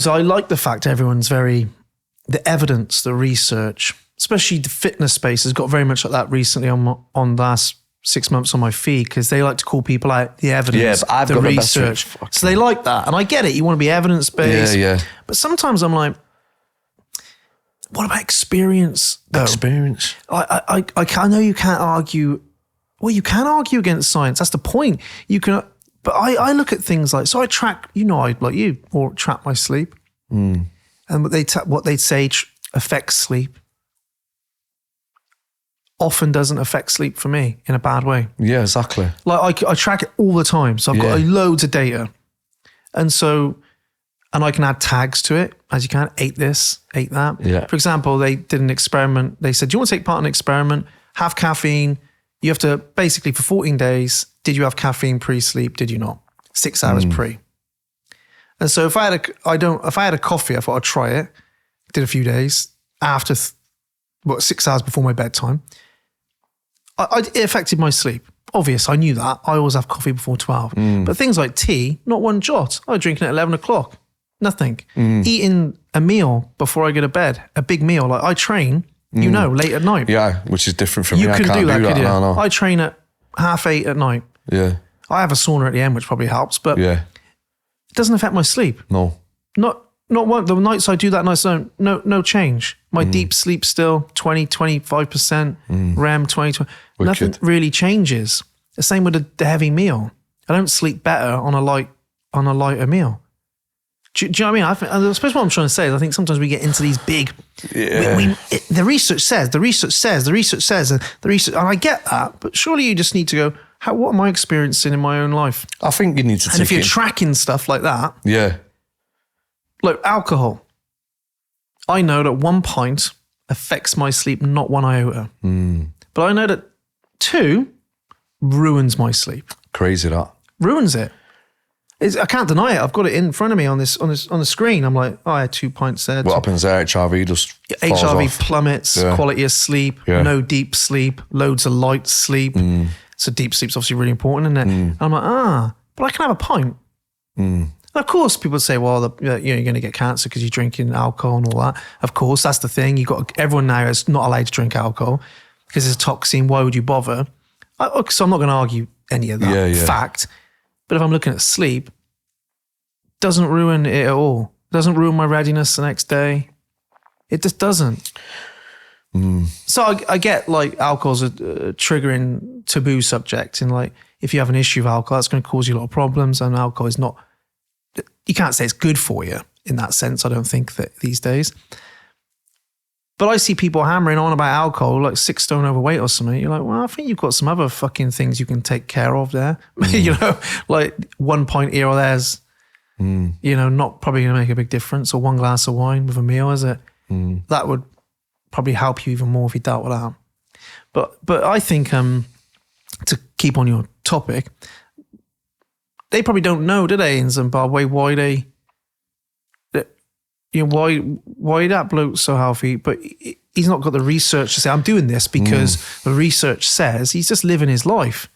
So I like the fact the evidence, the research, especially the fitness space has got very much like that recently on the last 6 months on my feed, because they like to call people out the evidence, but I've the got research. So they like that. And I get it. You want to be evidence-based. Yeah. But sometimes I'm like, what about experience, though? Experience. I know you can't argue. Well, you can argue against science. That's the point. You can, but I look at things like, so I track, I like you, or track my sleep. And what they say affects sleep often doesn't affect sleep for me in a bad way. Yeah, exactly. Like I track it all the time. So I've got loads of data. And I can add tags to it, as you can, ate this, ate that. Yeah. For example, they did an experiment. They said, do you want to take part in an experiment? Have caffeine. You have to, basically for 14 days, did you have caffeine pre-sleep? Did you not? 6 hours pre. And so if I had a coffee, I thought I'd try it. Did a few days after, 6 hours before my bedtime. It affected my sleep. Obvious, I knew that. I always have coffee before 12. But things like tea, not one jot. I was drinking at 11 o'clock. Nothing. Eating a meal before I go to bed, a big meal. Like I train, late at night. Yeah, which is different from me. You I can can't do that, could you? No. I train at 7:30 at night. Yeah. I have a sauna at the end, which probably helps, but it doesn't affect my sleep. No. Not one. The nights I do that, no change. My deep sleep still 25%, REM 20. Nothing really changes. The same with the heavy meal. I don't sleep better on a lighter meal. Do you know what I mean? I suppose what I'm trying to say is I think sometimes we get into these big. The research says, and I get that, but surely you just need to go, what am I experiencing in my own life? I think you need to. And if you're tracking stuff like that, look, alcohol. I know that 1 pint affects my sleep, not 1 iota. But I know that 2 ruins my sleep. Crazy that. Ruins it. I can't deny it. I've got it in front of me on the screen. I'm like, I had 2 pints there. What happens there? HRV just falls HRV off. plummets, quality of sleep, no deep sleep, loads of light sleep. So deep sleep's obviously really important, isn't it? And I'm like, but I can have a pint. And of course, people say, well, you're going to get cancer because you're drinking alcohol and all that. Of course, that's the thing. Everyone now is not allowed to drink alcohol because it's a toxin. Why would you bother? So I'm not going to argue any of that fact. But if I'm looking at sleep, it doesn't ruin it at all. It doesn't ruin my readiness the next day. It just doesn't. So I get like alcohol's a triggering taboo subject. And like, if you have an issue with alcohol, that's going to cause you a lot of problems. And alcohol is not, you can't say it's good for you in that sense. I don't think that these days. But I see people hammering on about alcohol, like 6 stone overweight or something. You're like, well, I think you've got some other fucking things you can take care of there. Like 1 pint here or there's, not probably going to make a big difference. Or 1 glass of wine with a meal, is it? That would probably help you even more if you dealt with that. But I think to keep on your topic, they probably don't know, do they, in Zimbabwe, why that bloke's so healthy, but he's not got the research to say, I'm doing this because the research says he's just living his life.